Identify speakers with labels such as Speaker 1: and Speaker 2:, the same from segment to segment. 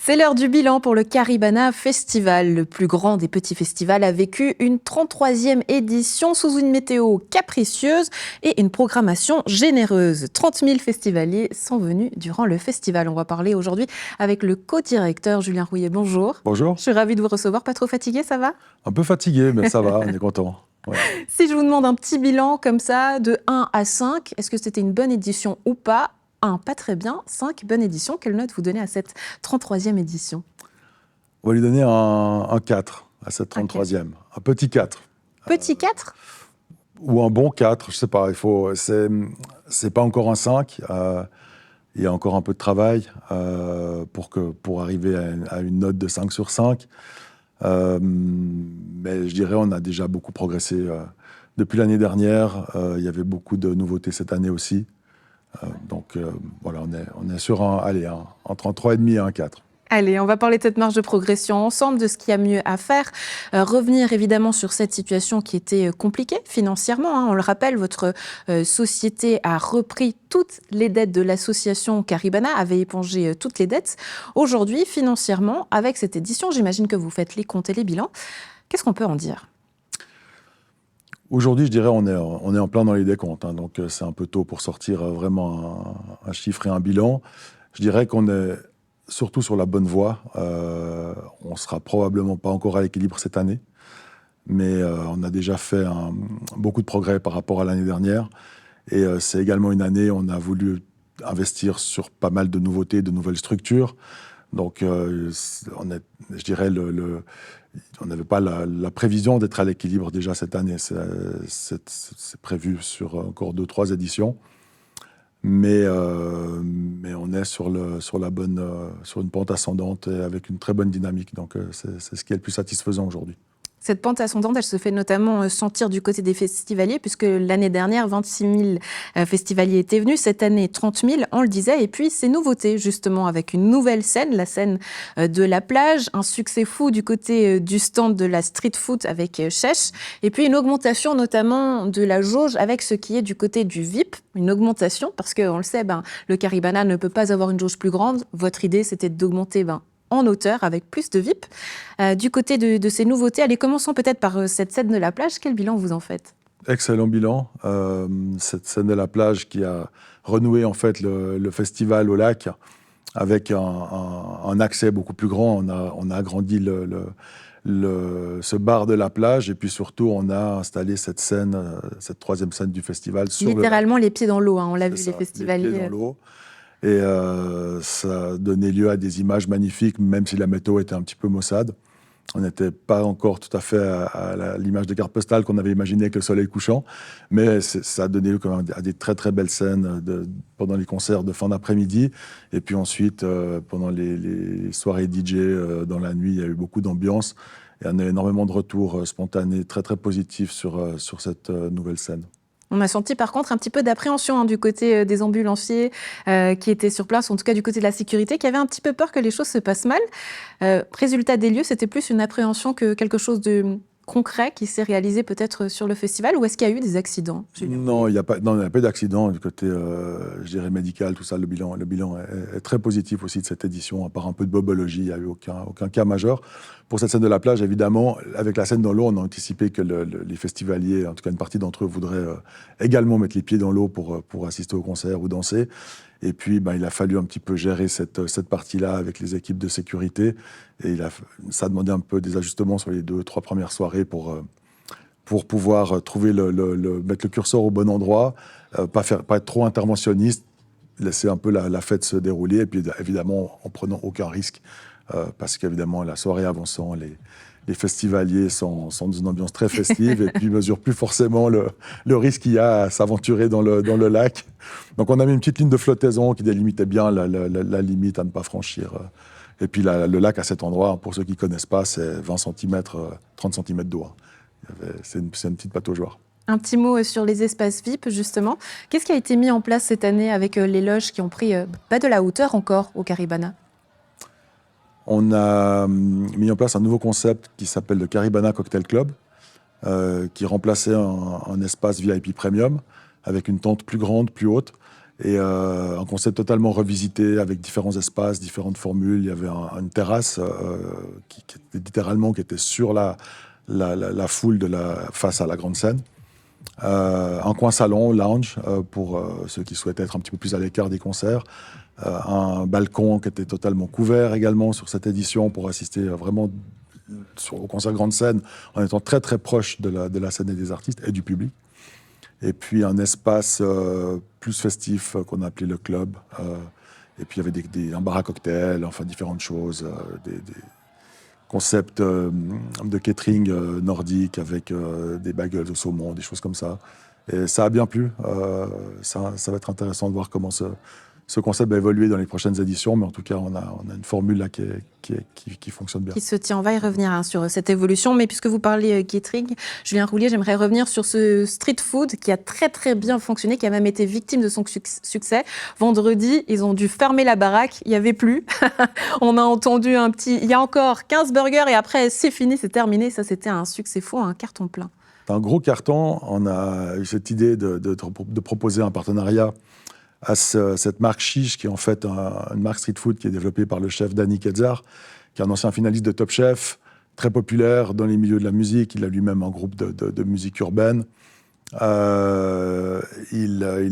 Speaker 1: C'est l'heure du bilan pour le Caribana Festival. Le plus grand des petits festivals a vécu une 33e édition sous une météo capricieuse et une programmation généreuse. 30 000 festivaliers sont venus durant le festival. On va parler aujourd'hui avec le co-directeur Julien Rouillet. Bonjour.
Speaker 2: Bonjour.
Speaker 1: Je suis ravie de vous recevoir. Pas trop fatigué, ça va?
Speaker 2: Un peu fatigué, mais ça va, on est content. Ouais.
Speaker 1: Si je vous demande un petit bilan comme ça, de 1 à 5, est-ce que c'était une bonne édition ou pas? 1, pas très bien. 5, bonne édition. Quelle note vous donnez à cette 33e édition?
Speaker 2: On va lui donner un 4 à cette 33e. Un petit 4.
Speaker 1: Petit 4?
Speaker 2: Ou un bon 4, je sais pas. C'est pas encore un 5. Il y a encore un peu de travail pour arriver à une note de 5 sur 5. Mais je dirais on a déjà beaucoup progressé depuis l'année dernière. Il y avait beaucoup de nouveautés cette année aussi. Donc voilà, on est sur entre un 3,5 et un 4.
Speaker 1: Allez, on va parler de cette marge de progression ensemble, de ce qu'il y a mieux à faire. Revenir évidemment sur cette situation qui était compliquée financièrement. On le rappelle, votre société a repris toutes les dettes de l'association Caribana, avait épongé toutes les dettes. Aujourd'hui, financièrement, avec cette édition, j'imagine que vous faites les comptes et les bilans. Qu'est-ce qu'on peut en dire ?
Speaker 2: Aujourd'hui, je dirais, on est en plein dans les décomptes. Donc, c'est un peu tôt pour sortir vraiment un chiffre et un bilan. Je dirais qu'on est surtout sur la bonne voie. On ne sera probablement pas encore à l'équilibre cette année. Mais on a déjà fait beaucoup de progrès par rapport à l'année dernière. Et c'est également une année où on a voulu investir sur pas mal de nouveautés, de nouvelles structures. Donc, je dirais, on n'avait pas la prévision d'être à l'équilibre déjà cette année. C'est prévu sur encore 2-3 éditions. Mais on est sur une pente ascendante et avec une très bonne dynamique. Donc, c'est ce qui est le plus satisfaisant aujourd'hui.
Speaker 1: Cette pente ascendante, elle se fait notamment sentir du côté des festivaliers, puisque l'année dernière, 26 000 festivaliers étaient venus. Cette année, 30 000, on le disait. Et puis, ces nouveautés, justement, avec une nouvelle scène, la scène de la plage, un succès fou du côté du stand de la street food avec Chèche, et puis une augmentation notamment de la jauge avec ce qui est du côté du VIP, une augmentation, parce qu'on le sait, le Caribana ne peut pas avoir une jauge plus grande. Votre idée, c'était d'augmenter en hauteur, avec plus de VIP. Du côté de ces nouveautés, allez, commençons peut-être par cette scène de la plage. Quel bilan vous en faites?
Speaker 2: Excellent bilan. Cette scène de la plage qui a renoué en fait le festival au lac avec un accès beaucoup plus grand. On a agrandi ce bar de la plage et puis surtout on a installé cette scène, cette troisième scène du festival.
Speaker 1: Littéralement les pieds dans l'eau, on l'a vu, les festivaliers.
Speaker 2: Les pieds dans l'eau. Et ça a donné lieu à des images magnifiques, même si la météo était un petit peu maussade. On n'était pas encore tout à fait à l'image de carte postale qu'on avait imaginée avec le soleil couchant, mais ça a donné lieu quand même à des très très belles scènes pendant les concerts de fin d'après-midi. Et puis ensuite, pendant les soirées DJ dans la nuit, il y a eu beaucoup d'ambiance. Et on a énormément de retours spontanés, très très positifs sur cette nouvelle scène.
Speaker 1: On a senti par contre un petit peu d'appréhension du côté des ambulanciers qui étaient sur place, en tout cas du côté de la sécurité, qui avaient un petit peu peur que les choses se passent mal. Résultat des lieux, c'était plus une appréhension que quelque chose de concret qui s'est réalisé peut-être sur le festival, ou est-ce qu'il y a eu des accidents?
Speaker 2: Non, il n'y a pas d'accident du côté, je dirais, médical, tout ça. Le bilan est très positif aussi de cette édition, à part un peu de bobologie, il n'y a eu aucun cas majeur. Pour cette scène de la plage, évidemment, avec la scène dans l'eau, on a anticipé que les festivaliers, en tout cas une partie d'entre eux, voudraient également mettre les pieds dans l'eau pour assister au concert ou danser. Et puis, il a fallu un petit peu gérer cette partie-là avec les équipes de sécurité. Et ça a demandé un peu des ajustements sur les 2-3 premières soirées pour pouvoir mettre le curseur au bon endroit, pas être trop interventionniste, laisser un peu la fête se dérouler. Et puis, évidemment, en prenant aucun risque. Parce qu'évidemment, la soirée avançant, les festivaliers sont dans une ambiance très festive et puis mesurent plus forcément le risque qu'il y a à s'aventurer dans le lac. Donc, on a mis une petite ligne de flottaison qui délimitait bien la limite à ne pas franchir. Et puis, le lac, à cet endroit, pour ceux qui ne connaissent pas, c'est 20 cm, 30 cm d'eau. C'est une petite pataugeoire.
Speaker 1: Un petit mot sur les espaces VIP, justement. Qu'est-ce qui a été mis en place cette année avec les loges qui ont pris pas de la hauteur encore au Caribana?
Speaker 2: On a mis en place un nouveau concept qui s'appelle le Caribana Cocktail Club, qui remplaçait un espace VIP premium avec une tente plus grande, plus haute. Et un concept totalement revisité avec différents espaces, différentes formules. Il y avait une terrasse qui était sur la foule face à la grande scène. Un coin salon, lounge, pour ceux qui souhaitaient être un petit peu plus à l'écart des concerts. Un balcon qui était totalement couvert également sur cette édition pour assister vraiment au concert grande scène en étant très très proche de la scène et des artistes et du public. Et puis un espace plus festif qu'on a appelé le club. Et puis il y avait un bar à cocktails, enfin différentes choses, des concepts de catering nordique avec des bagels au saumon, des choses comme ça. Et ça a bien plu. Ça va être intéressant de voir comment ce concept va évoluer dans les prochaines éditions, mais en tout cas, on a une formule là qui fonctionne bien.
Speaker 1: Qui se tient. On va y revenir sur cette évolution, mais puisque vous parlez catering, Julien Roulier, j'aimerais revenir sur ce street food qui a très très bien fonctionné, qui a même été victime de son succès. Vendredi, ils ont dû fermer la baraque, il n'y avait plus. On a entendu il y a encore 15 burgers et après c'est fini, c'est terminé. Ça, c'était un succès fou, un carton plein.
Speaker 2: C'est un gros carton. On a eu cette idée de proposer un partenariat à cette marque Chiche, qui est en fait une marque street food qui est développée par le chef Danny Ketzar, qui est un ancien finaliste de Top Chef, très populaire dans les milieux de la musique. Il a lui-même un groupe de musique urbaine. Il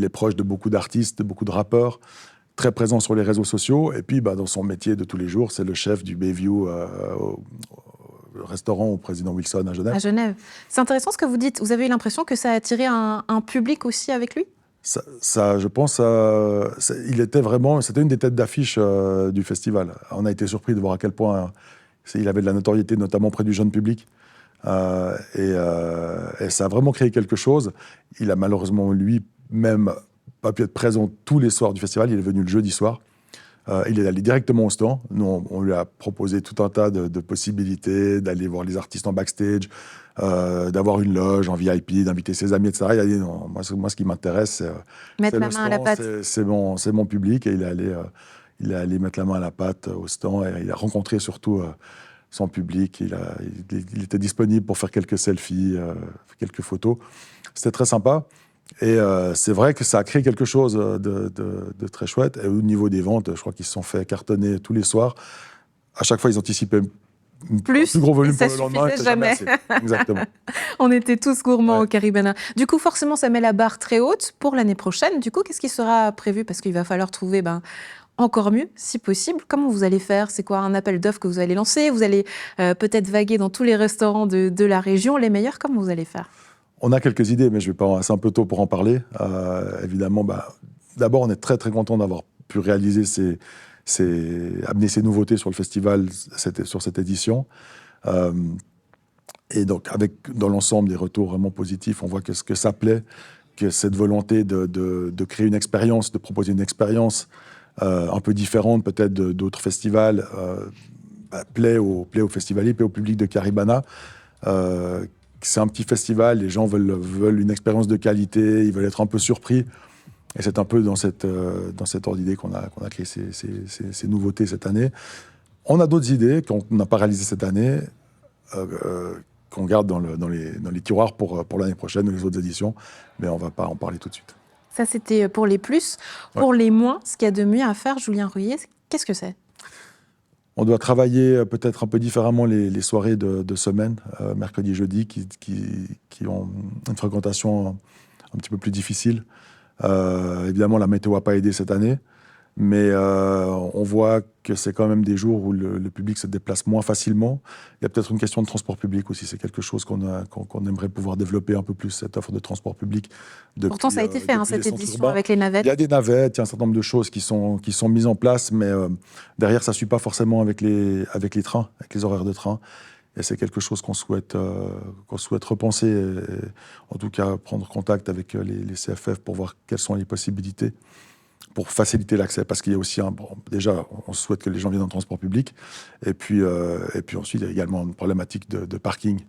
Speaker 2: est proche de beaucoup d'artistes, de beaucoup de rappeurs, très présent sur les réseaux sociaux. Et puis, dans son métier de tous les jours, c'est le chef du Bayview, le restaurant au président Wilson à Genève.
Speaker 1: À Genève. C'est intéressant ce que vous dites. Vous avez eu l'impression que ça a attiré un public aussi avec lui ?
Speaker 2: Ça, je pense, c'était une des têtes d'affiche du festival. On a été surpris de voir à quel point il avait de la notoriété, notamment auprès du jeune public. Et ça a vraiment créé quelque chose. Il a malheureusement, lui-même, pas pu être présent tous les soirs du festival. Il est venu le jeudi soir. Il est allé directement au stand. Nous, on lui a proposé tout un tas de possibilités, d'aller voir les artistes en backstage, d'avoir une loge en VIP, d'inviter ses amis, etc. Il a dit non, moi ce qui m'intéresse,
Speaker 1: mettre
Speaker 2: c'est
Speaker 1: la
Speaker 2: le
Speaker 1: main à la
Speaker 2: stand,
Speaker 1: pâte.
Speaker 2: c'est mon public. Et il est allé mettre la main à la pâte au stand et il a rencontré surtout son public. Il était disponible pour faire quelques selfies, quelques photos. C'était très sympa. Et c'est vrai que ça a créé quelque chose de très chouette. Et au niveau des ventes, je crois qu'ils se sont fait cartonner tous les soirs. À chaque fois, ils anticipaient un plus gros volume pour le lendemain.
Speaker 1: Ça jamais.
Speaker 2: Exactement.
Speaker 1: On était tous gourmands au Caribana. Du coup, forcément, ça met la barre très haute pour l'année prochaine. Du coup, qu'est-ce qui sera prévu ? Parce qu'il va falloir trouver encore mieux, si possible. Comment vous allez faire ? C'est quoi un appel d'offres que vous allez lancer ? Vous allez peut-être vaguer dans tous les restaurants de la région, les meilleurs. Comment vous allez faire ?
Speaker 2: On a quelques idées, mais c'est un peu tôt pour en parler. Évidemment, d'abord, on est très, très content d'avoir pu réaliser amener ces nouveautés sur le festival, sur cette édition. Et donc, dans l'ensemble des retours vraiment positifs, on voit que ce que ça plaît, que cette volonté de créer une expérience, de proposer une expérience un peu différente peut-être d'autres festivals, plaît aux festivaliers, plaît au public de Caribana. C'est un petit festival, les gens veulent une expérience de qualité, ils veulent être un peu surpris. Et c'est un peu dans cet ordre d'idée qu'on a créé ces nouveautés cette année. On a d'autres idées qu'on n'a pas réalisées cette année, qu'on garde dans les tiroirs pour l'année prochaine ou les autres éditions, mais on ne va pas en parler tout de suite.
Speaker 1: Ça, c'était pour les plus. Pour les moins, ce qu'il y a de mieux à faire, Julien Roulier, qu'est-ce que c'est ?
Speaker 2: On doit travailler peut-être un peu différemment les soirées de semaine, mercredi, jeudi, qui ont une fréquentation un petit peu plus difficile. Évidemment, la météo n'a pas aidé cette année, mais on voit que c'est quand même des jours où le public se déplace moins facilement. Il y a peut-être une question de transport public aussi. C'est quelque chose qu'on aimerait pouvoir développer un peu plus, cette offre de transport public.
Speaker 1: Pourtant, ça a été fait, cette édition, avec les navettes.
Speaker 2: Il y a des navettes, il y a un certain nombre de choses qui sont mises en place, mais derrière, ça ne suit pas forcément avec les trains, avec les horaires de train. Et c'est quelque chose qu'on souhaite repenser, et en tout cas prendre contact avec les CFF pour voir quelles sont les possibilités pour faciliter l'accès. Parce qu'il y a aussi, déjà, on souhaite que les gens viennent en transport public. Et puis ensuite, il y a également une problématique de parking.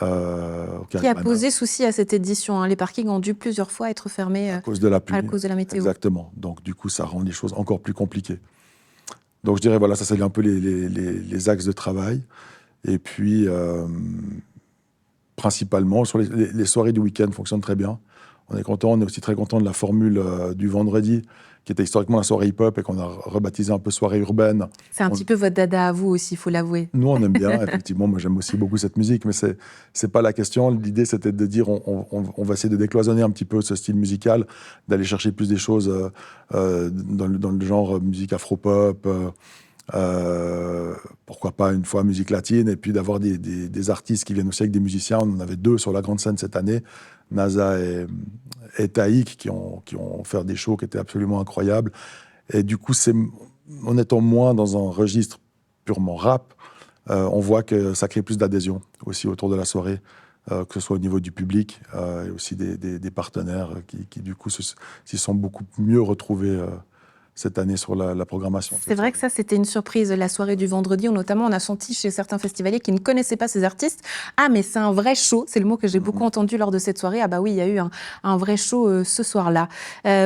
Speaker 1: Qui a posé souci à cette édition. Les parkings ont dû plusieurs fois être fermés
Speaker 2: à cause de la pluie.
Speaker 1: À cause de la météo.
Speaker 2: Exactement. Donc du coup, ça rend les choses encore plus compliquées. Donc je dirais, voilà, ça c'est un peu les axes de travail. Et puis, principalement, sur les soirées du week-end fonctionnent très bien. On est content, on est aussi très content de la formule du vendredi, qui était historiquement la soirée hip-hop et qu'on a rebaptisé un peu soirée urbaine.
Speaker 1: C'est un petit peu votre dada à vous aussi, il faut l'avouer.
Speaker 2: Nous, on aime bien, effectivement. Moi, j'aime aussi beaucoup cette musique, mais c'est pas la question. L'idée, c'était de dire on va essayer de décloisonner un petit peu ce style musical, d'aller chercher plus des choses dans le genre musique afro-pop, pourquoi pas une fois musique latine, et puis d'avoir des artistes qui viennent aussi avec des musiciens. On en avait 2 sur la grande scène cette année, NASA et Taïk, qui ont fait des shows qui étaient absolument incroyables. Et du coup, en étant moins dans un registre purement rap, on voit que ça crée plus d'adhésion aussi autour de la soirée, que ce soit au niveau du public et aussi des partenaires qui du coup s'y sont beaucoup mieux retrouvés cette année sur la programmation.
Speaker 1: C'est vrai que ça, c'était une surprise. La soirée du vendredi, notamment, on a senti chez certains festivaliers qui ne connaissaient pas ces artistes. Ah, mais c'est un vrai show. C'est le mot que j'ai beaucoup entendu lors de cette soirée. Ah bah oui, il y a eu un vrai show ce soir-là.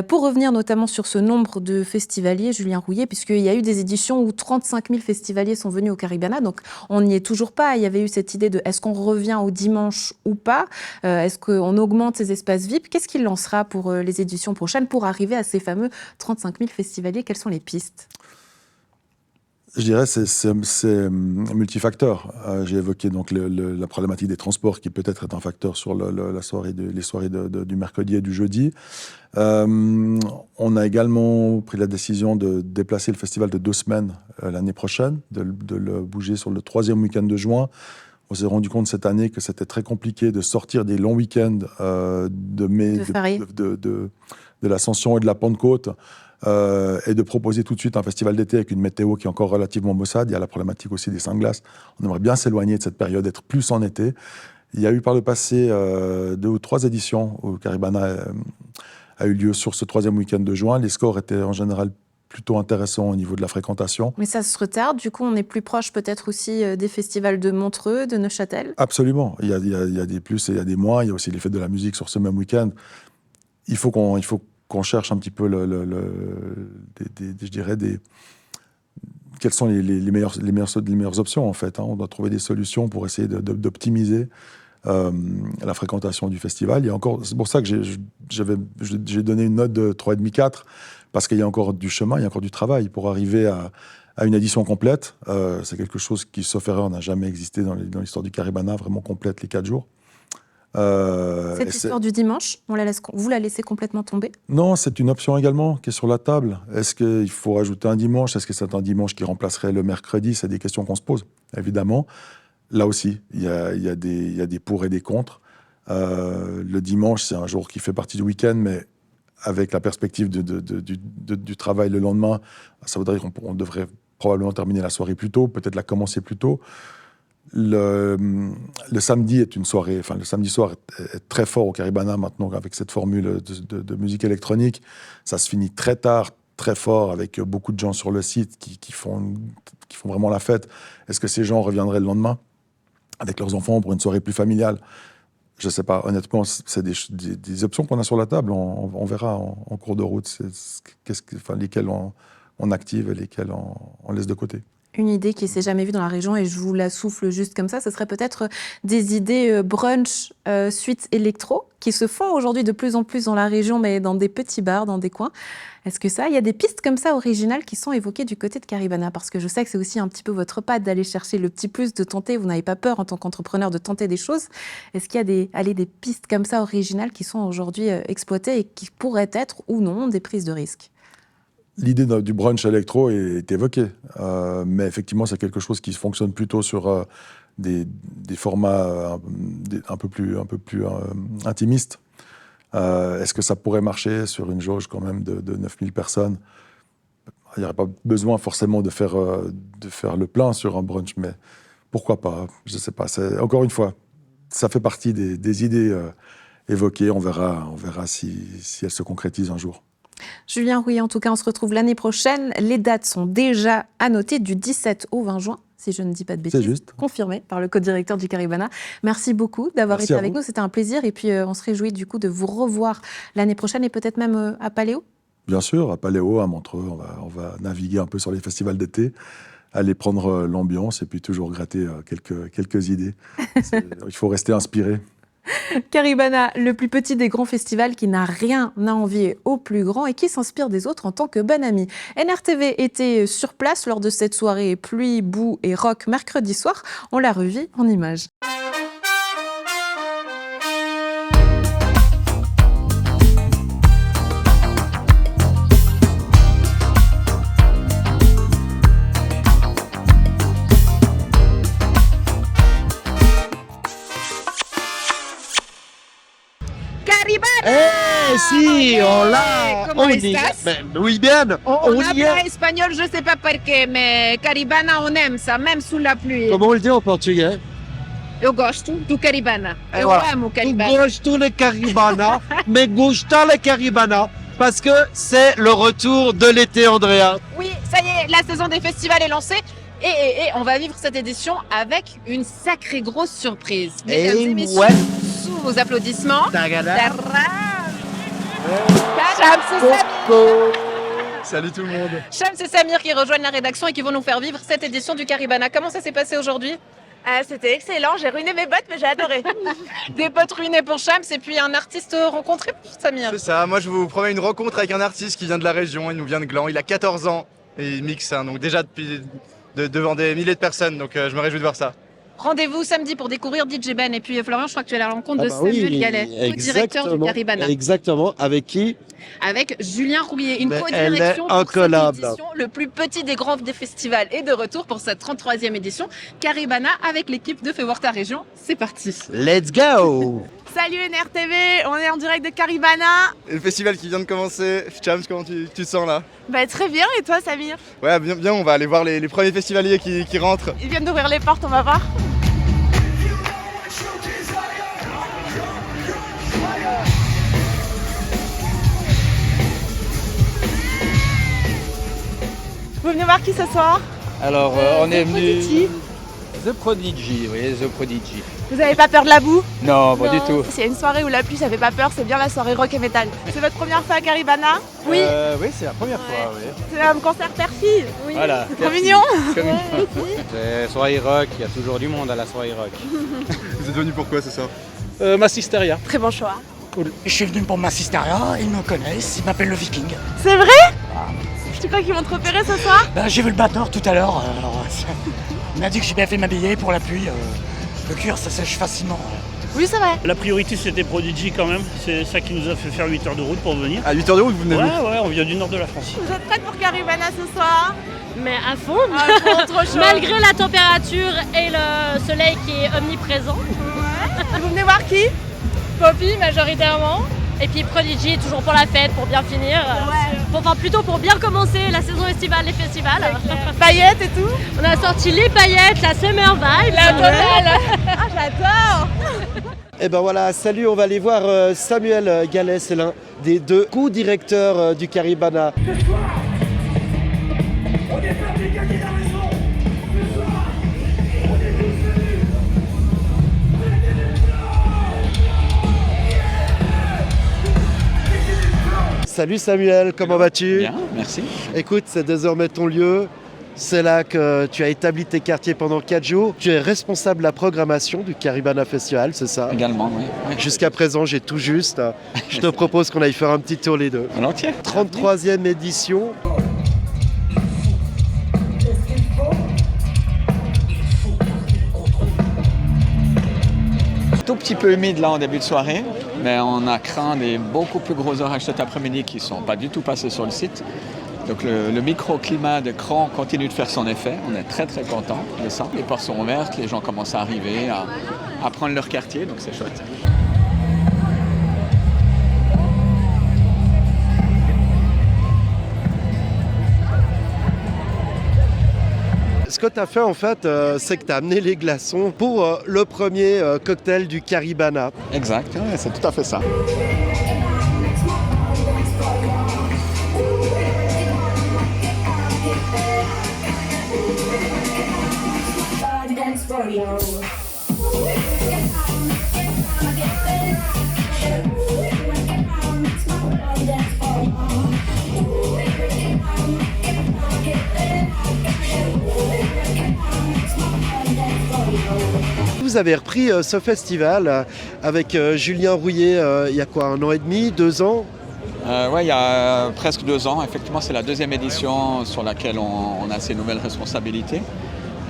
Speaker 1: Pour revenir notamment sur ce nombre de festivaliers, Julien Rouillet, puisqu'il y a eu des éditions où 35 000 festivaliers sont venus au Caribana, donc on n'y est toujours pas. Il y avait eu cette idée de est-ce qu'on revient au dimanche ou pas, est-ce qu'on augmente ces espaces VIP. Qu'est-ce qu'il lancera pour les éditions prochaines pour arriver à ces fameux 35 000 festivaliers? Quelles sont les pistes?
Speaker 2: Je dirais que c'est multifacteur. J'ai évoqué donc la problématique des transports qui peut-être est un facteur sur les soirées du mercredi et du jeudi. On a également pris la décision de déplacer le festival de 2 semaines l'année prochaine, de le bouger sur le 3e week-end de juin. On s'est rendu compte cette année que c'était très compliqué de sortir des longs week-ends de l'Ascension et de la Pentecôte. Et de proposer tout de suite un festival d'été avec une météo qui est encore relativement maussade. Il y a la problématique aussi des Saint-Glaces. On aimerait bien s'éloigner de cette période, être plus en été. Il y a eu par le passé 2 ou 3 éditions où Caribana a eu lieu sur ce 3e week-end de juin. Les scores étaient en général plutôt intéressants au niveau de la fréquentation.
Speaker 1: Mais ça se retarde, du coup on est plus proche peut-être aussi des festivals de Montreux, de Neuchâtel?
Speaker 2: Absolument, il y a des plus et il y a des moins. Il y a aussi les fêtes de la musique sur ce même week-end. Il faut qu'on cherche un petit peu je dirais quelles sont les meilleures options en fait. On doit trouver des solutions pour essayer d'optimiser la fréquentation du festival. C'est pour ça que j'ai donné une note de 3,5-4 parce qu'il y a encore du chemin, il y a encore du travail pour arriver à une édition complète. C'est quelque chose qui, sauf erreur, n'a jamais existé dans l'histoire du Caribana, vraiment complète les 4 jours.
Speaker 1: Cette histoire du dimanche, vous la laissez complètement tomber?
Speaker 2: Non, c'est une option également qui est sur la table. Est-ce qu'il faut rajouter un dimanche? Est-ce que c'est un dimanche qui remplacerait le mercredi? C'est des questions qu'on se pose, évidemment. Là aussi, il y a des pour et des contre. Le dimanche, c'est un jour qui fait partie du week-end, mais avec la perspective du travail le lendemain, ça voudrait dire qu'on devrait probablement terminer la soirée plus tôt, peut-être la commencer plus tôt. Le samedi est une soirée, enfin le samedi soir est très fort au Caribana maintenant avec cette formule de musique électronique. Ça se finit très tard, très fort, avec beaucoup de gens sur le site qui font vraiment la fête. Est-ce que ces gens reviendraient le lendemain avec leurs enfants pour une soirée plus familiale? Je ne sais pas, honnêtement, c'est des options qu'on a sur la table. On verra en cours de route lesquelles on active et lesquelles on laisse de côté.
Speaker 1: Une idée qui ne s'est jamais vue dans la région, et je vous la souffle juste comme ça, ce serait peut-être des idées brunch, suite électro, qui se font aujourd'hui de plus en plus dans la région, mais dans des petits bars, dans des coins. Est-ce que il y a des pistes comme ça originales qui sont évoquées du côté de Caribana? Parce que je sais que c'est aussi un petit peu votre patte d'aller chercher le petit plus, de tenter. Vous n'avez pas peur en tant qu'entrepreneur de tenter des choses. Est-ce qu'il y a des pistes comme ça originales qui sont aujourd'hui exploitées et qui pourraient être ou non des prises de risque?
Speaker 2: L'idée du brunch électro est évoquée, mais effectivement, c'est quelque chose qui fonctionne plutôt sur des formats un peu plus intimistes. Est-ce que ça pourrait marcher sur une jauge quand même de 9000 personnes? Il n'y aurait pas besoin forcément de faire le plein sur un brunch, mais pourquoi pas? Je ne sais pas. Encore une fois, ça fait partie des idées évoquées. On verra si elles se concrétisent un jour.
Speaker 1: Julien Rouillet, en tout cas, on se retrouve l'année prochaine. Les dates sont déjà annotées du 17 au 20 juin, si je ne dis pas de bêtises.
Speaker 2: C'est juste.
Speaker 1: Confirmé par le co-directeur du Caribana. Merci beaucoup d'avoir été avec nous. C'était un plaisir. Et puis, on se réjouit du coup de vous revoir l'année prochaine et peut-être même à Paléo.
Speaker 2: Bien sûr, à Paléo, à Montreux. On va naviguer un peu sur les festivals d'été, aller prendre l'ambiance et puis toujours gratter quelques idées. Il faut rester inspiré.
Speaker 1: Caribana, le plus petit des grands festivals qui n'a rien à envier au plus grand et qui s'inspire des autres en tant que bon ami. NRTV était sur place lors de cette soirée pluie, boue et rock mercredi soir. On l'a revu en images.
Speaker 3: Eh si, hola,
Speaker 4: ¿Cómo estás?
Speaker 3: Muy bien,
Speaker 4: On
Speaker 3: y
Speaker 4: habla
Speaker 3: est.
Speaker 4: espagnol, je sais pas por qué, mais Caribana, on aime ça, même sous la pluie.
Speaker 3: Comment on le dit en portugais?
Speaker 4: Eu gosto do Caribana.
Speaker 3: Et
Speaker 4: Eu
Speaker 3: voilà.
Speaker 4: amo
Speaker 3: Tu
Speaker 4: Caribana.
Speaker 3: gosto le Caribana, me gusta le Caribana, parce que c'est le retour de l'été, Andrea.
Speaker 4: Oui, ça y est, la saison des festivals est lancée. Et on va vivre cette édition avec une sacrée grosse surprise. Mesdames et messieurs,
Speaker 3: ouais.
Speaker 4: sous vos applaudissements,
Speaker 3: Tagada.
Speaker 4: Shams et Samir.
Speaker 5: Salut tout le monde.
Speaker 4: Shams et Samir qui rejoignent la rédaction et qui vont nous faire vivre cette édition du Caribana. Comment ça s'est passé aujourd'hui?
Speaker 6: C'était excellent, j'ai ruiné mes bottes mais j'ai adoré.
Speaker 4: Des potes ruinés pour Shams et puis un artiste rencontré pour Samir.
Speaker 5: C'est ça, moi je vous promets une rencontre avec un artiste qui vient de la région, il nous vient de Gland, il a 14 ans et il mixe, hein, donc déjà devant des milliers de personnes, donc je me réjouis de voir ça.
Speaker 4: Rendez-vous samedi pour découvrir DJ Ben. Et puis Florian, je crois que tu es à la rencontre
Speaker 3: Ah
Speaker 4: de
Speaker 3: bah
Speaker 4: Samuel
Speaker 3: oui,
Speaker 4: Gallet, co-directeur du
Speaker 3: exactement,
Speaker 4: Caribana.
Speaker 3: Exactement, avec qui?
Speaker 4: Avec Julien Rouillet, une
Speaker 3: Mais
Speaker 4: co-direction
Speaker 3: elle est
Speaker 4: pour cette
Speaker 3: incollable.
Speaker 4: édition. Le plus petit des grands des festivals est de retour pour sa 33e édition. Caribana avec l'équipe de Fais voir ta région. C'est parti.
Speaker 3: Let's go.
Speaker 6: Salut NRTV, on est en direct de Caribana.
Speaker 5: Et le festival qui vient de commencer, Chams, comment tu te sens là?
Speaker 6: Bah très bien, et toi Samir?
Speaker 5: Ouais, bien, on va aller voir les premiers festivaliers qui rentrent.
Speaker 6: Ils viennent d'ouvrir les portes, on va voir. Vous venez voir qui ce soir?
Speaker 7: Alors, on est venu.
Speaker 6: Prodigy.
Speaker 7: The Prodigy, oui, The Prodigy.
Speaker 6: Vous avez pas peur de la boue?
Speaker 7: Non, pas du tout.
Speaker 6: C'est une soirée où la pluie ça fait pas peur, c'est bien la soirée rock et metal. C'est votre première fois à Caribana?
Speaker 7: Oui, c'est la première fois, oui.
Speaker 6: C'est un concert père-fille? Oui.
Speaker 7: Voilà.
Speaker 6: C'est trop mignon.
Speaker 7: C'est soirée rock, il y a toujours du monde à la soirée rock.
Speaker 5: Vous êtes venus pourquoi ce soir?
Speaker 7: Massisteria.
Speaker 6: Très bon choix.
Speaker 8: Je suis venu pour Massisteria, ils me connaissent, ils m'appellent le Viking.
Speaker 6: C'est vrai? Tu crois qu'ils vont te repérer ce soir?
Speaker 8: J'ai vu le batteur tout à l'heure, il m'a dit que j'ai bien fait m'habiller pour la pluie. Le cuir ça sèche facilement.
Speaker 6: Oui, c'est vrai.
Speaker 9: La priorité c'était Prodigy quand même, c'est ça qui nous a fait faire 8 heures de route pour venir.
Speaker 5: À 8 heures de route, vous venez
Speaker 9: Ouais,
Speaker 5: d'où?
Speaker 9: on vient du nord de la France.
Speaker 6: Vous êtes prête pour Caribana ce soir?
Speaker 10: Mais à fond,
Speaker 6: Trop chaud.
Speaker 10: malgré la température et le soleil qui est omniprésent.
Speaker 6: Vous venez voir qui?
Speaker 10: Poppy majoritairement. Et puis Prodigy toujours pour la fête, pour bien finir. Enfin plutôt pour bien commencer la saison estivale, les festivals.
Speaker 6: Paillettes et tout?
Speaker 10: On a sorti les paillettes, la summer vibe. La totale.
Speaker 6: Ah, j'adore!
Speaker 3: Et ben voilà, salut, on va aller voir Samuel Gallet, c'est l'un des deux co-directeurs du Caribana. Salut Samuel, comment vas-tu?
Speaker 7: Bien, merci.
Speaker 3: Écoute, c'est désormais ton lieu. C'est là que tu as établi tes quartiers pendant 4 jours. Tu es responsable de la programmation du Caribana Festival, c'est ça?
Speaker 7: Également, oui.
Speaker 3: Jusqu'à présent, j'ai tout juste. Je te propose qu'on aille faire un petit tour les deux.
Speaker 7: Volontiers.
Speaker 3: 33e édition.
Speaker 11: Tout petit peu humide là en début de soirée, mais on a craint des beaucoup plus gros orages cet après-midi qui ne sont pas du tout passés sur le site. Donc le microclimat de Cran continue de faire son effet. On est très très content de ça. Les portes sont ouvertes, les gens commencent à arriver, à prendre leur quartier, donc c'est chouette.
Speaker 3: Ce que tu as fait en fait, c'est que tu as amené les glaçons pour le premier cocktail du Caribana.
Speaker 11: Exact, ouais, c'est tout à fait ça.
Speaker 6: Vous
Speaker 3: vous avez repris ce festival avec Julien Rouillet il y a quoi, 1 an et demi, 2 ans?
Speaker 11: Oui, il y a presque 2 ans. Effectivement, c'est la 2e édition sur laquelle on a ces nouvelles responsabilités.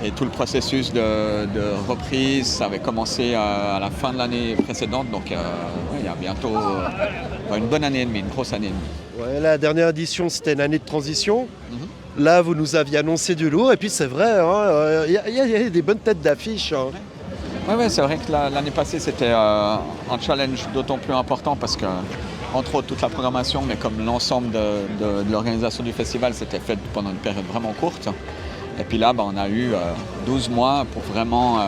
Speaker 11: Et tout le processus de reprise, ça avait commencé à la fin de l'année précédente. Donc, il y a bientôt une bonne année et demie, une grosse année et demie.
Speaker 3: Ouais, la dernière édition, c'était une année de transition. Là, vous nous aviez annoncé du lourd. Et puis, c'est vrai, il y a des bonnes têtes d'affiche. Hein.
Speaker 11: Oui, c'est vrai que l'année passée, c'était un challenge d'autant plus important parce que, entre autres, toute la programmation, mais comme l'ensemble de l'organisation du festival, c'était fait pendant une période vraiment courte. Et puis là, on a eu 12 mois pour vraiment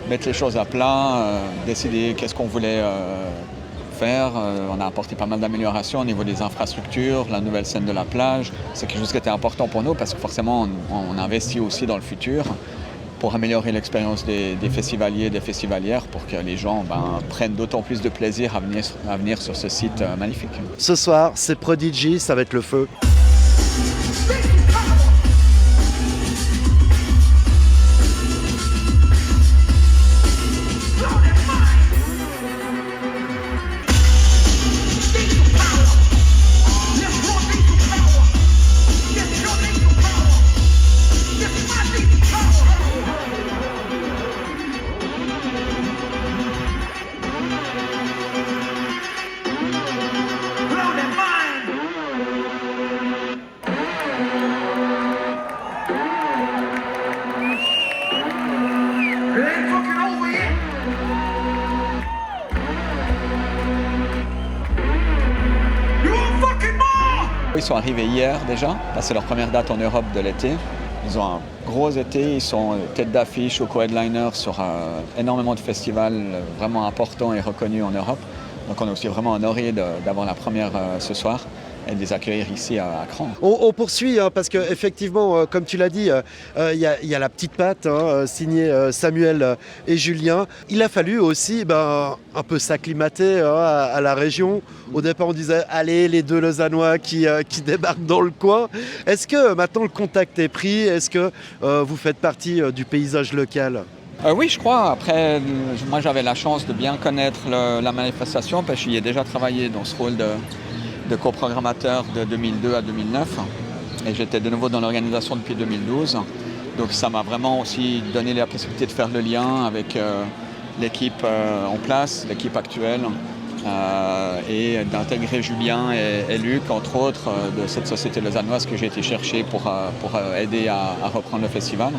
Speaker 11: mettre les choses à plat, décider qu'est-ce qu'on voulait faire. On a apporté pas mal d'améliorations au niveau des infrastructures, la nouvelle scène de la plage. C'est quelque chose qui était important pour nous parce que forcément, on investit aussi dans le futur pour améliorer l'expérience des festivaliers et des festivalières pour que les gens prennent d'autant plus de plaisir à venir sur ce site magnifique.
Speaker 3: Ce soir, c'est Prodigy, ça va être le feu.
Speaker 11: Ils sont arrivés hier déjà, c'est leur première date en Europe de l'été. Ils ont un gros été, ils sont tête d'affiche ou co-headliner sur énormément de festivals vraiment importants et reconnus en Europe. Donc on est aussi vraiment honoré d'avoir la première ce soir et de les accueillir ici à Cran.
Speaker 3: On poursuit parce qu'effectivement, comme tu l'as dit, il y a la petite patte signée Samuel et Julien. Il a fallu aussi un peu s'acclimater à la région. Au départ, on disait allez, les 2 Lausannois qui débarquent dans le coin. Est-ce que maintenant le contact est pris? Est-ce que vous faites partie du paysage local?
Speaker 11: Oui, je crois. Après, moi j'avais la chance de bien connaître la manifestation parce que j'y ai déjà travaillé dans ce rôle de coprogrammateur de 2002 à 2009 et j'étais de nouveau dans l'organisation depuis 2012. Donc ça m'a vraiment aussi donné la possibilité de faire le lien avec l'équipe en place, l'équipe actuelle et d'intégrer Julien et Luc, entre autres, de cette société lausannoise que j'ai été chercher pour aider à reprendre le festival,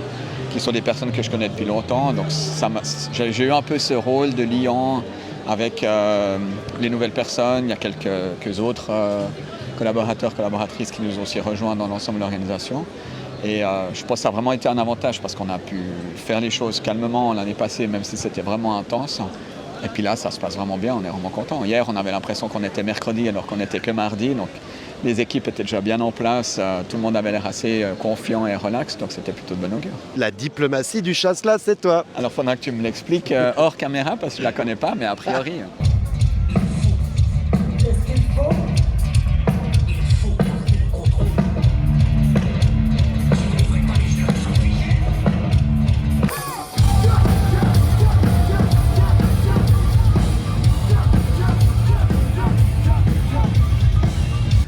Speaker 11: qui sont des personnes que je connais depuis longtemps. Donc j'ai eu un peu ce rôle de liant avec les nouvelles personnes. Il y a quelques autres collaborateurs, collaboratrices qui nous ont aussi rejoints dans l'ensemble de l'organisation. Et je pense que ça a vraiment été un avantage parce qu'on a pu faire les choses calmement l'année passée, même si c'était vraiment intense. Et puis là, ça se passe vraiment bien, on est vraiment content. Hier, on avait l'impression qu'on était mercredi alors qu'on n'était que mardi. Donc les équipes étaient déjà bien en place, tout le monde avait l'air assez confiant et relax, donc c'était plutôt de bonne augure.
Speaker 3: La diplomatie du chasse-là, c'est toi.
Speaker 11: Alors, il faudra que tu me l'expliques hors caméra parce que je ne la connais pas, mais a priori...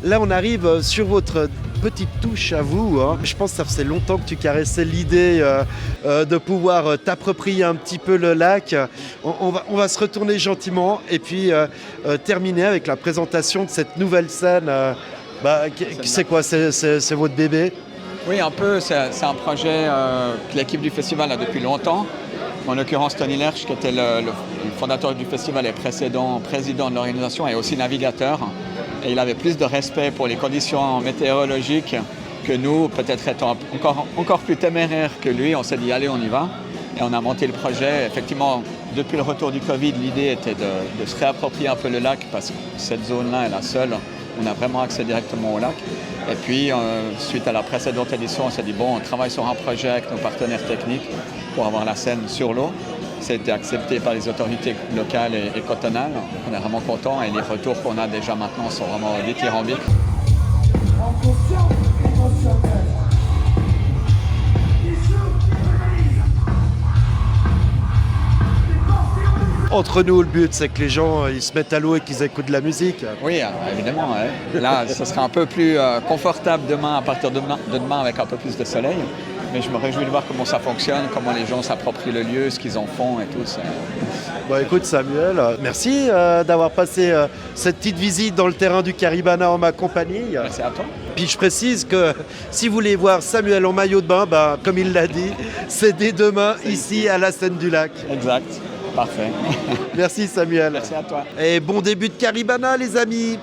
Speaker 3: Là, on arrive sur votre petite touche à vous. Je pense que ça faisait longtemps que tu caressais l'idée de pouvoir t'approprier un petit peu le lac. On va se retourner gentiment et puis terminer avec la présentation de cette nouvelle scène. C'est quoi? C'est votre bébé?
Speaker 11: Oui, un peu. C'est un projet que l'équipe du festival a depuis longtemps. En l'occurrence, Tony Lerch, qui était le fondateur du festival et précédent président de l'organisation, est aussi navigateur. Et il avait plus de respect pour les conditions météorologiques que nous, peut-être étant encore plus téméraires que lui. On s'est dit, allez, on y va. Et on a monté le projet. Effectivement, depuis le retour du Covid, l'idée était de se réapproprier un peu le lac parce que cette zone-là est la seule. On a vraiment accès directement au lac. Et puis, suite à la précédente édition, on s'est dit, bon, on travaille sur un projet avec nos partenaires techniques pour avoir la scène sur l'eau. Ça a été accepté par les autorités locales et cantonales. On est vraiment contents et les retours qu'on a déjà maintenant sont vraiment dithyrambiques.
Speaker 3: Entre nous, le but, c'est que les gens ils se mettent à l'eau et qu'ils écoutent de la musique.
Speaker 11: Oui, évidemment. Ouais. Là, ce sera un peu plus confortable demain, à partir de demain, avec un peu plus de soleil. Mais je me réjouis de voir comment ça fonctionne, comment les gens s'approprient le lieu, ce qu'ils en font et tout.
Speaker 3: Bon, écoute Samuel, merci d'avoir passé cette petite visite dans le terrain du Caribana en ma compagnie.
Speaker 11: Merci à toi.
Speaker 3: Puis je précise que si vous voulez voir Samuel en maillot de bain, comme il l'a dit, c'est dès demain ici à la Seine du Lac.
Speaker 11: Exact. Parfait.
Speaker 3: Merci Samuel.
Speaker 11: Merci à toi.
Speaker 3: Et bon début de Caribana les amis.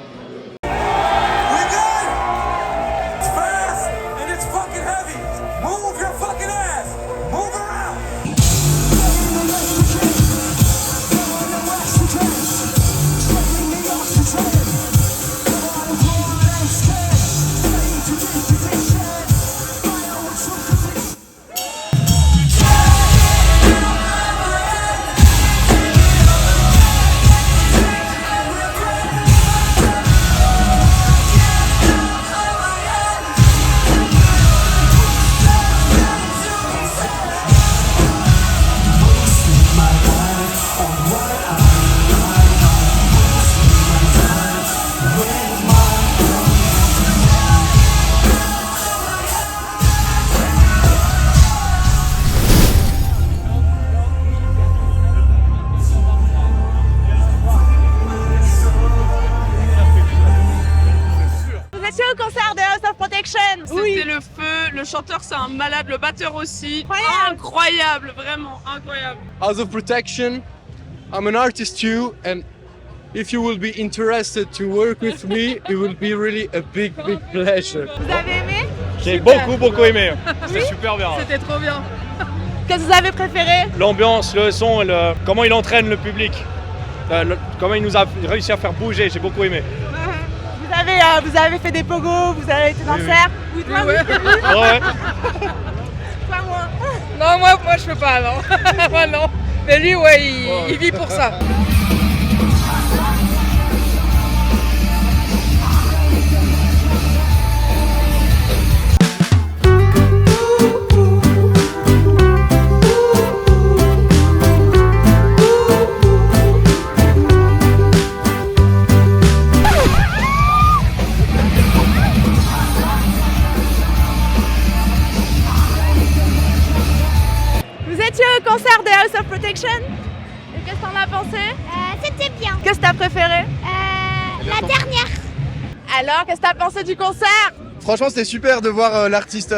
Speaker 6: Au concert de House of Protection.
Speaker 12: C'était le feu, le chanteur c'est un malade, le batteur aussi. Incroyable, vraiment incroyable.
Speaker 13: House of Protection, I'm an artist too, and if you will be interested to work with me, it will be really a big pleasure.
Speaker 6: Vous avez aimé?
Speaker 9: J'ai beaucoup aimé. C'était super bien.
Speaker 12: C'était trop bien.
Speaker 6: Qu'est-ce que vous avez préféré?
Speaker 9: L'ambiance, le son, comment il entraîne le public. Comment il nous a réussi à faire bouger, j'ai beaucoup aimé.
Speaker 6: Vous avez fait des pogos, vous avez été danseur. Oui, toi, oui.
Speaker 9: Ouais.
Speaker 6: Toi, moi.
Speaker 12: Non, moi je peux pas, non. Moi non. Mais lui, ouais, il vit pour ça.
Speaker 6: Au concert de House of Protection. Et qu'est-ce que t'en as pensé?
Speaker 14: C'était bien.
Speaker 6: Qu'est-ce que t'as préféré?
Speaker 14: La dernière.
Speaker 6: Alors, qu'est-ce que t'as pensé du concert?
Speaker 5: Franchement, c'était super de voir l'artiste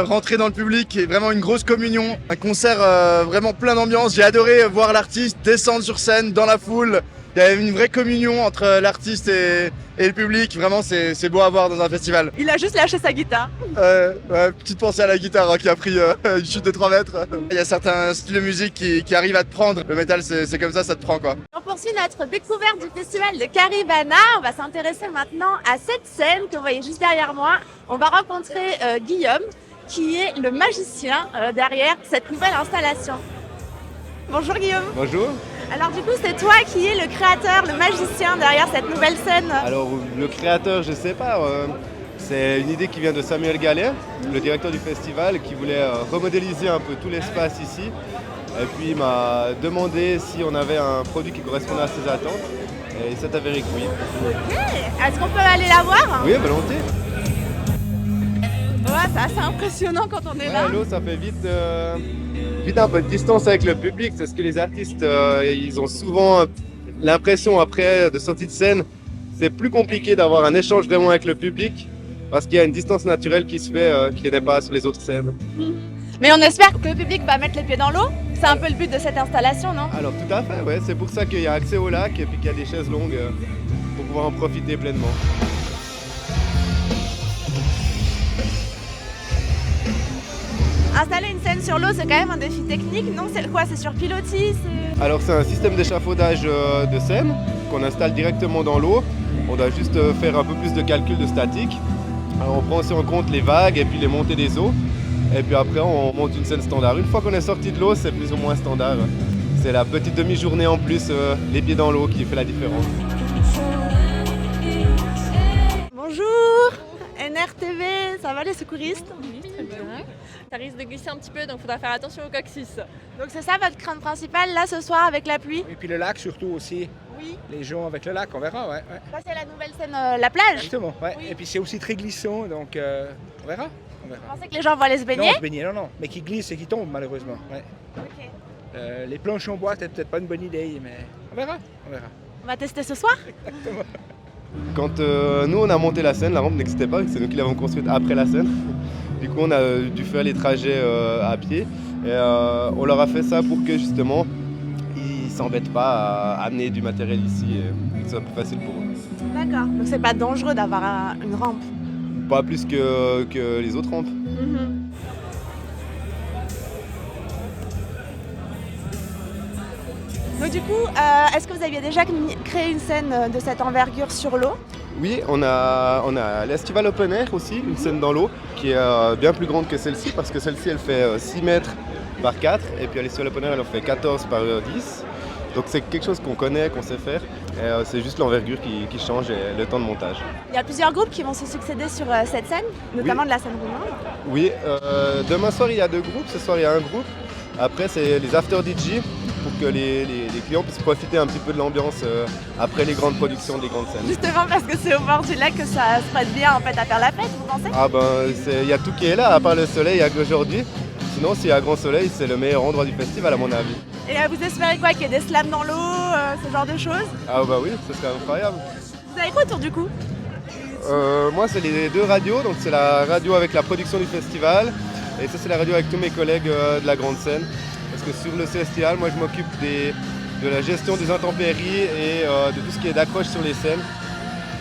Speaker 5: rentrer dans le public et vraiment une grosse communion. Un concert vraiment plein d'ambiance. J'ai adoré voir l'artiste descendre sur scène dans la foule. Il y avait une vraie communion entre l'artiste et le public. Vraiment, c'est beau à voir dans un festival.
Speaker 6: Il a juste lâché sa guitare.
Speaker 5: Petite pensée à la guitare qui a pris une chute de 3 mètres. Il y a certains styles de musique qui arrivent à te prendre. Le métal, c'est comme ça te prend quoi.
Speaker 6: On poursuit notre découverte du festival de Caribana. On va s'intéresser maintenant à cette scène que vous voyez juste derrière moi. On va rencontrer Guillaume, qui est le magicien derrière cette nouvelle installation. Bonjour Guillaume.
Speaker 15: Bonjour.
Speaker 6: Alors du coup, c'est toi qui es le créateur, le magicien derrière cette nouvelle scène.
Speaker 15: Alors le créateur, je sais pas, c'est une idée qui vient de Samuel Gallet, le directeur du festival, qui voulait remodéliser un peu tout l'espace ici. Et puis il m'a demandé si on avait un produit qui correspondait à ses attentes. Et il s'est avéré que oui.
Speaker 6: Ok, est-ce qu'on peut aller la voir?
Speaker 15: Oui, volontiers.
Speaker 6: Ouais, c'est assez impressionnant quand on est là.
Speaker 15: L'eau, ça fait vite un peu de distance avec le public. C'est ce que les artistes, ils ont souvent l'impression après de sortie de scène. C'est plus compliqué d'avoir un échange vraiment avec le public parce qu'il y a une distance naturelle qui se fait qui n'est pas sur les autres scènes.
Speaker 6: Mais on espère que le public va mettre les pieds dans l'eau. C'est un peu le but de cette installation, non?
Speaker 15: Alors tout à fait, ouais. C'est pour ça qu'il y a accès au lac et puis qu'il y a des chaises longues pour pouvoir en profiter pleinement.
Speaker 6: Installer une scène sur l'eau, c'est quand même un défi technique, non? C'est quoi? C'est sur pilotis?
Speaker 15: Alors c'est un système d'échafaudage de scène qu'on installe directement dans l'eau. On doit juste faire un peu plus de calcul de statique. Alors, on prend aussi en compte les vagues et puis les montées des eaux. Et puis après, on monte une scène standard. Une fois qu'on est sorti de l'eau, c'est plus ou moins standard. C'est la petite demi-journée en plus, les pieds dans l'eau, qui fait la différence.
Speaker 6: Bonjour, NRTV, ça va les secouristes?
Speaker 12: Oui, très bien.
Speaker 10: Ça risque de glisser un petit peu, donc il faudra faire attention au coccyx.
Speaker 6: Donc c'est ça votre crainte principale là ce soir avec la pluie?
Speaker 16: Et puis le lac surtout aussi.
Speaker 6: Oui.
Speaker 16: Les gens avec le lac, on verra, ouais.
Speaker 6: Ça c'est la nouvelle scène, la plage?
Speaker 16: Exactement, ouais.
Speaker 6: Oui.
Speaker 16: Et puis c'est aussi très glissant, donc on verra.
Speaker 6: Vous pensez que les gens vont aller se baigner?
Speaker 16: Non, se baigner, non. Mais qui glisse et qui tombe malheureusement. Ouais.
Speaker 6: Ok.
Speaker 16: Les planches en bois, c'était peut-être pas une bonne idée, mais on verra.
Speaker 6: On va tester ce soir?
Speaker 16: Exactement.
Speaker 15: Quand nous on a monté la scène, la rampe n'existait pas, c'est nous qui l'avons construite après la scène. Du coup on a dû faire les trajets à pied et on leur a fait ça pour que justement ils s'embêtent pas à amener du matériel ici et que ce soit plus facile pour eux.
Speaker 6: D'accord. Donc c'est pas dangereux d'avoir une rampe?
Speaker 15: Pas plus que les autres rampes.
Speaker 6: Donc du coup, est-ce que vous aviez déjà créé une scène de cette envergure sur l'eau?
Speaker 15: Oui, on a l'Estival Open Air aussi, une scène dans l'eau qui est bien plus grande que celle-ci parce que celle-ci elle fait 6 mètres par 4 et puis à l'Estival Open Air elle en fait 14 par 10. Donc c'est quelque chose qu'on connaît, qu'on sait faire. Et c'est juste l'envergure qui change et le temps de montage.
Speaker 6: Il y a plusieurs groupes qui vont se succéder sur cette scène, notamment de la scène romande.
Speaker 15: Oui, demain soir il y a 2 groupes, ce soir il y a un groupe. Après c'est les after DJ pour que les clients puissent profiter un petit peu de l'ambiance après les grandes productions des grandes scènes.
Speaker 6: Justement parce que c'est au bord du lac que ça se passe bien en fait à faire la fête, vous pensez?
Speaker 15: Ah ben il y a tout qui est là, à part le soleil, il n'y a qu'aujourd'hui. Sinon s'il y a grand soleil, c'est le meilleur endroit du festival à mon avis.
Speaker 6: Et vous espérez quoi? Qu'il y ait des slams dans l'eau, ce genre de choses?
Speaker 15: Ah bah oui, ce serait incroyable.
Speaker 6: Vous avez quoi autour du coup?
Speaker 15: Moi c'est les 2 radios, donc c'est la radio avec la production du festival et ça c'est la radio avec tous mes collègues de la grande scène. Parce que sur le festival, moi je m'occupe de la gestion des intempéries et de tout ce qui est d'accroche sur les scènes.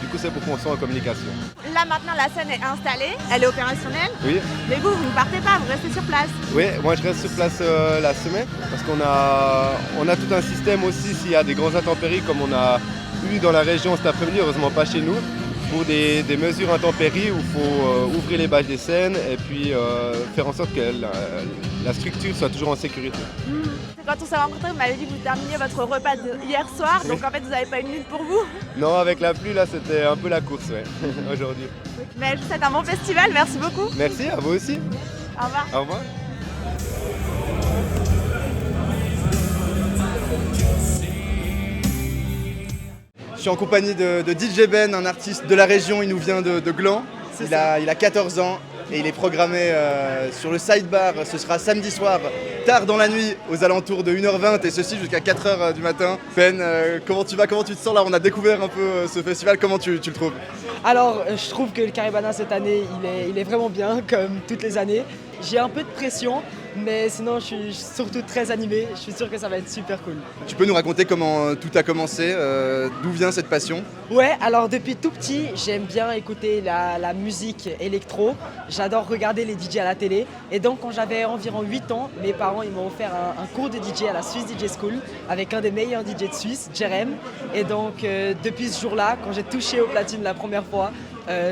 Speaker 15: Du coup c'est pour qu'on soit en communication.
Speaker 6: Là maintenant la scène est installée, elle est opérationnelle.
Speaker 15: Oui.
Speaker 6: Mais vous ne partez pas, vous restez sur place.
Speaker 15: Oui, moi je reste sur place la semaine parce qu'on a tout un système aussi s'il y a des grandes intempéries comme on a eu dans la région cet après-midi, heureusement pas chez nous, pour des mesures intempéries où il faut ouvrir les bâches des scènes et puis faire en sorte que la structure soit toujours en sécurité.
Speaker 6: Quand on s'est rencontrés, vous m'avez dit que vous terminiez votre repas hier soir, donc en fait vous n'avez pas une minute pour vous.
Speaker 15: Non, avec la pluie là c'était un peu la course aujourd'hui.
Speaker 6: Mais je vous souhaite un bon festival, merci beaucoup.
Speaker 15: Merci, à vous aussi.
Speaker 6: Au revoir.
Speaker 15: Au revoir.
Speaker 5: Je suis en compagnie de DJ Ben, un artiste de la région, il nous vient de Gland. Il a 14 ans et il est programmé sur le sidebar. Ce sera samedi soir, tard dans la nuit, aux alentours de 1h20 et ceci jusqu'à 4h du matin. Ben, comment tu vas, comment tu te sens là? On a découvert un peu ce festival, comment tu le trouves?
Speaker 17: Alors, je trouve que le Caribana cette année, il est vraiment bien, comme toutes les années. J'ai un peu de pression, mais sinon je suis surtout très animé. Je suis sûr que ça va être super cool.
Speaker 5: Tu peux nous raconter comment tout a commencé, d'où vient cette passion?
Speaker 17: Ouais, alors depuis tout petit, j'aime bien écouter la musique électro. J'adore regarder les DJ à la télé. Et donc quand j'avais environ 8 ans, mes parents ils m'ont offert un cours de DJ à la Swiss DJ School avec un des meilleurs DJ de Suisse, Jerem. Et donc depuis ce jour-là, quand j'ai touché au platine la première fois,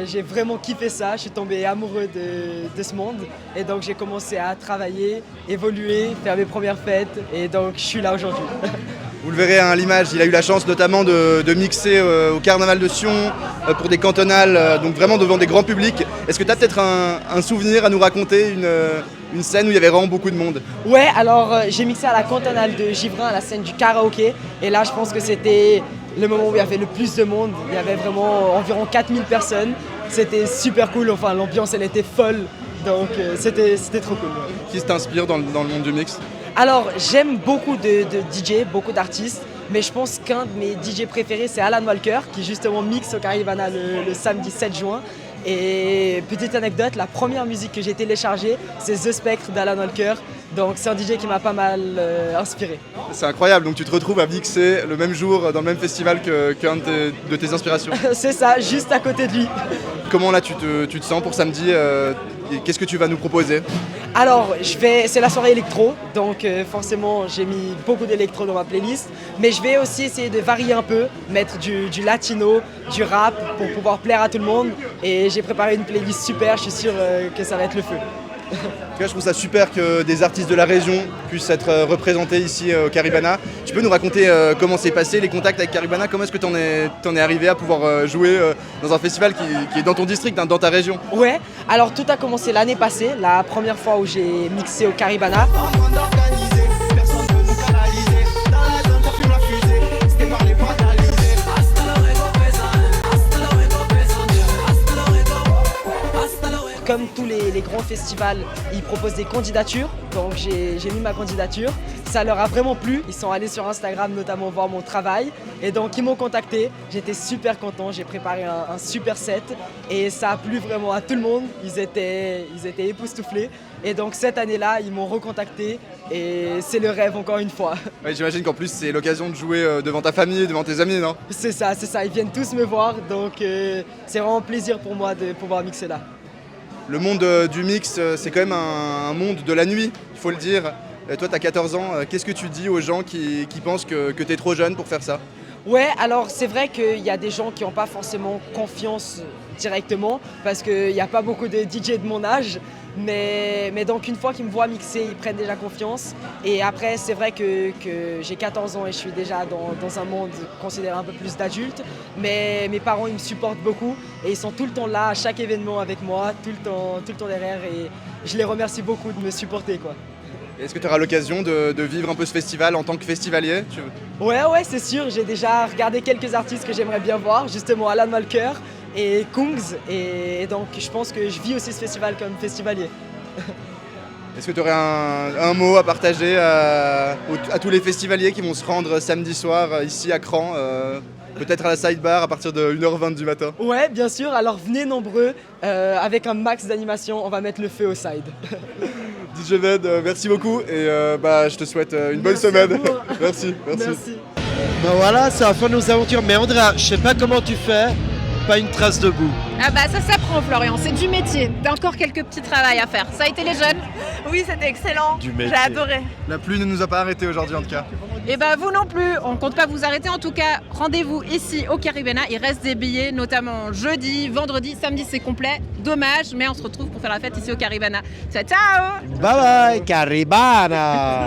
Speaker 17: j'ai vraiment kiffé ça, je suis tombé amoureux de ce monde et donc j'ai commencé à travailler, évoluer, faire mes premières fêtes et donc je suis là aujourd'hui.
Speaker 5: Vous le verrez à l'image, il a eu la chance notamment de mixer au Carnaval de Sion pour des cantonales, donc vraiment devant des grands publics. Est-ce que tu as peut-être un souvenir à nous raconter, une scène où il y avait vraiment beaucoup de monde?
Speaker 17: Ouais, alors j'ai mixé à la cantonale de Givrin, à la scène du karaoké et là je pense que c'était le moment où il y avait le plus de monde. Il y avait vraiment environ 4000 personnes. C'était super cool, enfin l'ambiance elle était folle, donc c'était trop cool.
Speaker 5: Qui t'inspire dans le monde du mix?
Speaker 17: Alors j'aime beaucoup de DJ, beaucoup d'artistes, mais je pense qu'un de mes DJ préférés c'est Alan Walker qui justement mixe au Caribana le samedi 7 juin. Et petite anecdote, la première musique que j'ai téléchargée c'est The Spectre d'Alan Walker. Donc c'est un DJ qui m'a pas mal inspiré.
Speaker 5: C'est incroyable, donc tu te retrouves à mixer le même jour dans le même festival qu'un de tes inspirations.
Speaker 17: C'est ça, juste à côté de lui.
Speaker 5: Comment là tu te sens pour samedi? Qu'est-ce que tu vas nous proposer?
Speaker 17: Alors c'est la soirée électro, donc forcément j'ai mis beaucoup d'électro dans ma playlist. Mais je vais aussi essayer de varier un peu, mettre du latino, du rap pour pouvoir plaire à tout le monde. Et j'ai préparé une playlist super, je suis sûr que ça va être le feu.
Speaker 5: En tout cas, je trouve ça super que des artistes de la région puissent être représentés ici au Caribana. Tu peux nous raconter comment c'est passé, les contacts avec Caribana? Comment est-ce que t'en es arrivé à pouvoir jouer dans un festival qui est dans ton district, dans ta région?
Speaker 17: Ouais, alors tout a commencé l'année passée, la première fois où j'ai mixé au Caribana. Comme tous les grands festivals, ils proposent des candidatures, donc j'ai mis ma candidature. Ça leur a vraiment plu, ils sont allés sur Instagram notamment voir mon travail et donc ils m'ont contacté. J'étais super content, j'ai préparé un super set et ça a plu vraiment à tout le monde, ils étaient époustouflés. Et donc cette année-là, ils m'ont recontacté et c'est le rêve encore une fois.
Speaker 5: Ouais, j'imagine qu'en plus c'est l'occasion de jouer devant ta famille, devant tes amis, non?
Speaker 17: C'est ça, ils viennent tous me voir, donc c'est vraiment un plaisir pour moi de pouvoir mixer là.
Speaker 5: Le monde du mix, c'est quand même un monde de la nuit, il faut le dire. Toi, tu as 14 ans, qu'est-ce que tu dis aux gens qui pensent que tu es trop jeune pour faire ça?
Speaker 17: Ouais, alors c'est vrai qu'il y a des gens qui n'ont pas forcément confiance directement parce qu'il n'y a pas beaucoup de DJ de mon âge. Mais donc une fois qu'ils me voient mixer, ils prennent déjà confiance. Et après, c'est vrai que j'ai 14 ans et je suis déjà dans un monde considéré un peu plus d'adulte. Mais mes parents, ils me supportent beaucoup et ils sont tout le temps là à chaque événement avec moi, tout le temps derrière. Et je les remercie beaucoup de me supporter, quoi.
Speaker 5: Est-ce que tu auras l'occasion de vivre un peu ce festival en tant que festivalier?
Speaker 17: Ouais, c'est sûr. J'ai déjà regardé quelques artistes que j'aimerais bien voir, justement Alan Walker et Kungs. Et donc, je pense que je vis aussi ce festival comme festivalier.
Speaker 5: Est-ce que tu aurais un mot à partager à tous les festivaliers qui vont se rendre samedi soir ici à Cran, peut-être à la Sidebar à partir de 1h20 du matin?
Speaker 17: Ouais, bien sûr. Alors venez nombreux. Avec un max d'animation, on va mettre le feu au side.
Speaker 5: DJ Ved, merci beaucoup et je te souhaite une bonne semaine. Merci.
Speaker 3: Ben voilà, c'est la fin de nos aventures. Mais Andrea, je sais pas comment tu fais, pas une trace de boue.
Speaker 4: Ah bah ça s'apprend Florian, c'est du métier. T'as encore quelques petits travails à faire. Ça a été les jeunes?
Speaker 6: Oui, c'était excellent. J'ai adoré.
Speaker 5: La pluie ne nous a pas arrêtés aujourd'hui en tout cas.
Speaker 4: Et bah vous non plus, on compte pas vous arrêter. En tout cas, rendez-vous ici au Caribana. Il reste des billets, notamment jeudi, vendredi, samedi c'est complet. Dommage, mais on se retrouve pour faire la fête ici au Caribana. Ciao, ciao!
Speaker 3: Bye bye, Caribana!